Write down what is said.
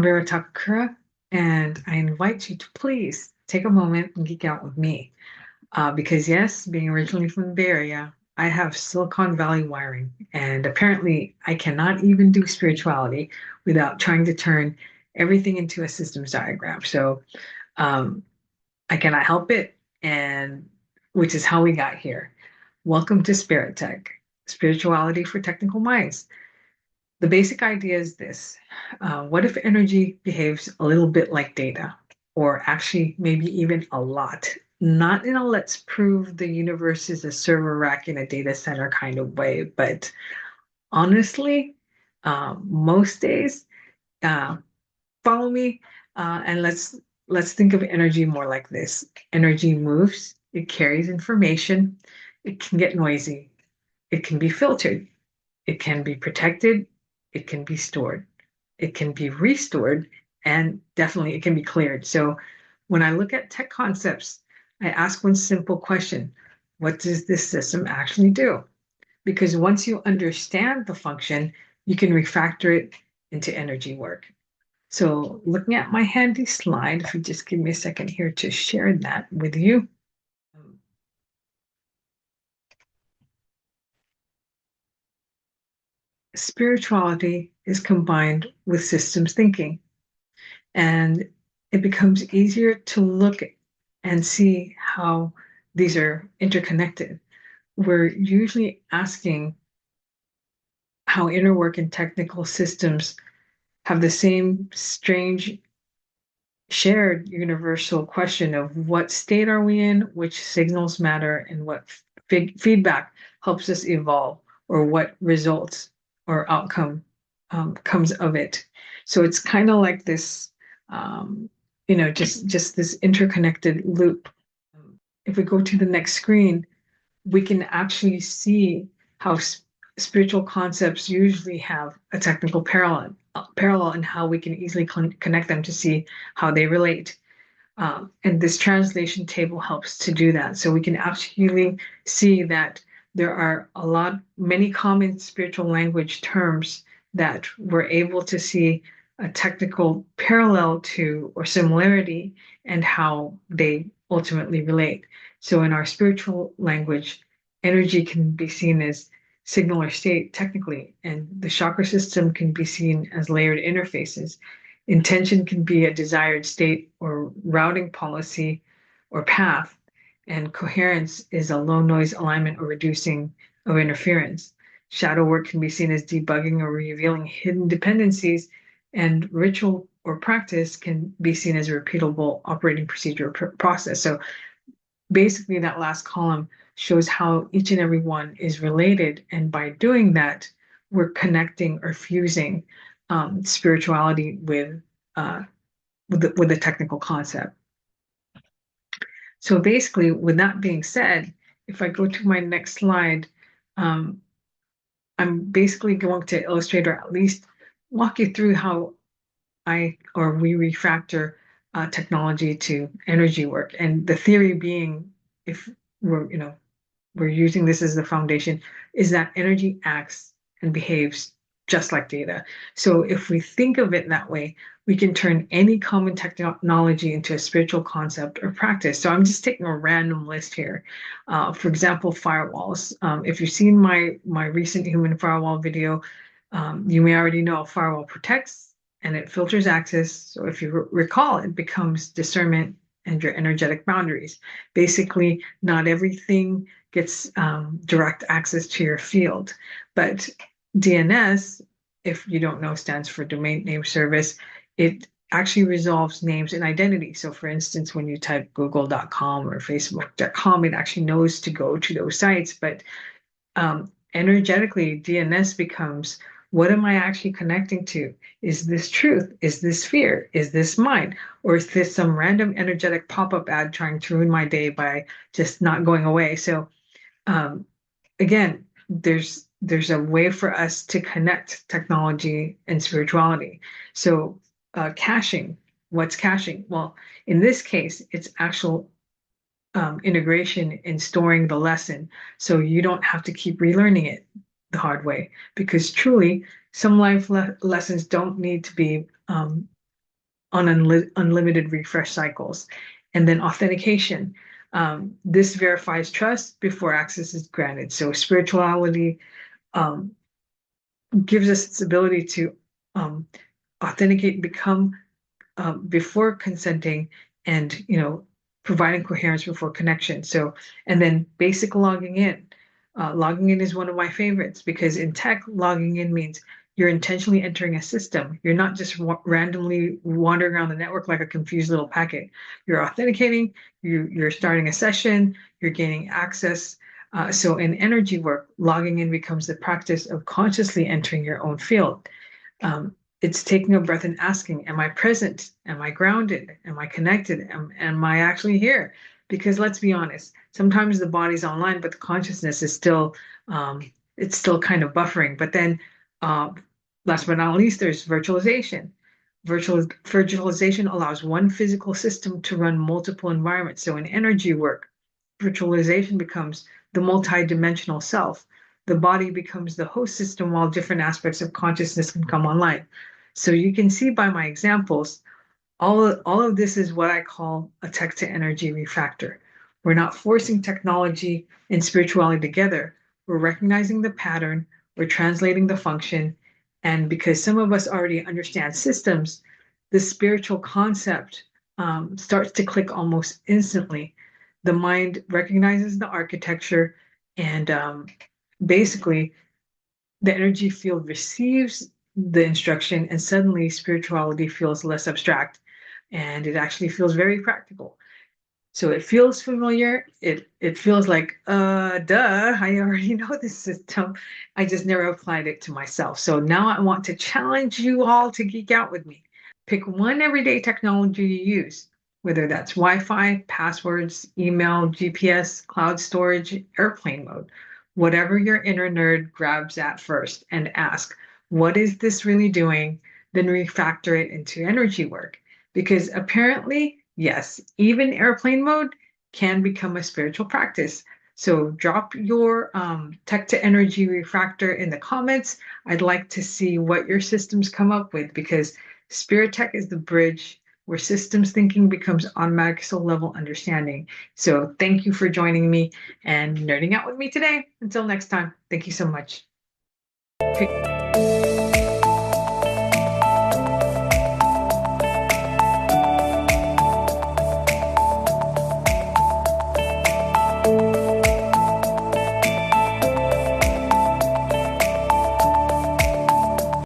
Mira Takakura, and I invite you to please take a moment and geek out with me. Because, yes, being originally from the Bay Area, I have Silicon Valley wiring, and apparently I cannot even do spirituality without trying to turn everything into a systems diagram. So um, I cannot help it, and which is how we got here. Welcome to SpiriTech, spirituality for technical minds. The basic idea is this. What if energy behaves a little bit like data, or actually maybe even a lot? Not in a let's prove the universe is a server rack in a data center kind of way, but honestly, most days, uh, follow me, and let's think of energy more like this. Energy moves, it carries information, it can get noisy, it can be filtered, it can be protected, it can be stored, it can be restored, and definitely it can be cleared. So when I look at tech concepts, I ask one simple question: what does this system actually do? Because once you understand the function, you can refactor it into energy work. So looking at my handy slide, if you just give me a second here to share that with you. Spirituality is combined with systems thinking. And it becomes easier to look and see how these are interconnected. We're usually asking how inner work and technical systems have the same strange shared universal question of what state are we in, which signals matter, and what feedback helps us evolve, or what results or outcome comes of it. So it's kind of like this, just this interconnected loop. If we go to the next screen, we can actually see how spiritual concepts usually have a technical parallel and how we can easily connect them to see how they relate. And this translation table helps to do that. So we can actually see that there are many common spiritual language terms that we're able to see a technical parallel to or similarity and how they ultimately relate. So in our spiritual language, energy can be seen as signal or state technically, and the chakra system can be seen as layered interfaces. Intention can be a desired state or routing policy or path, and coherence is a low noise alignment or reducing of interference. Shadow work can be seen as debugging or revealing hidden dependencies, and ritual or practice can be seen as a repeatable operating procedure process. So basically, that last column shows how each and every one is related. And by doing that, we're connecting or fusing spirituality with the technical concept. So basically, with that being said, if I go to my next slide, um, I'm basically going to illustrate or at least walk you through how we refactor technology to energy work. And the theory being, if we're using this as the foundation, is that energy acts and behaves just like data. So if we think of it that way, we can turn any common technology into a spiritual concept or practice. So I'm just taking a random list here. For example, firewalls. If you've seen my recent human firewall video, you may already know a firewall protects and it filters access. So if you recall, it becomes discernment and your energetic boundaries. Basically, not everything gets direct access to your field. But DNS, if you don't know, stands for domain name service. It actually resolves names and identity. So for instance, when you type google.com or facebook.com, it actually knows to go to those sites. But energetically, DNS becomes, what am I actually connecting to? Is this truth? Is this fear? Is this mine? Or is this some random energetic pop-up ad trying to ruin my day by just not going away? So again, there's a way for us to connect technology and spirituality. So caching, what's caching? Well, in this case, it's actual integration in storing the lesson, so you don't have to keep relearning it the hard way. Because truly, some life lessons don't need to be on unlimited refresh cycles. And then authentication. This verifies trust before access is granted. So spirituality um, gives us its ability to um, authenticate, become before consenting, and providing coherence before connection. So, and then basic logging in. Logging in is one of my favorites because in tech, logging in means you're intentionally entering a system. You're not just randomly wandering around the network like a confused little packet. You're authenticating, you're starting a session, you're gaining access. So in energy work, logging in becomes the practice of consciously entering your own field. It's taking a breath and asking, am I present? Am I grounded? Am I connected? Am I actually here? Because let's be honest, sometimes the body's online, but the consciousness is still, it's still kind of buffering. But then, uh, last but not least, there's virtualization. Virtualization allows one physical system to run multiple environments. So in energy work, virtualization becomes the multi-dimensional self. The body becomes the host system while different aspects of consciousness can come online. So you can see by my examples, all of this is what I call a tech to energy refactor. We're not forcing technology and spirituality together. We're recognizing the pattern, we're translating the function, and because some of us already understand systems, the spiritual concept starts to click almost instantly. The mind recognizes the architecture, and basically the energy field receives the instruction, and suddenly spirituality feels less abstract and it actually feels very practical. So it feels familiar. It feels like, duh, I already know this system. I just never applied it to myself. So now I want to challenge you all to geek out with me. Pick one everyday technology to use, whether that's Wi-Fi, passwords, email, GPS, cloud storage, airplane mode, whatever your inner nerd grabs at first, and ask, what is this really doing? Then refactor it into energy work. Because apparently, yes, even airplane mode can become a spiritual practice. So drop your tech to energy refractor in the comments. I'd like to see what your systems come up with because SpiriTech is the bridge where systems thinking becomes automatic soul level understanding. So thank you for joining me and nerding out with me today. Until next time, thank you so much.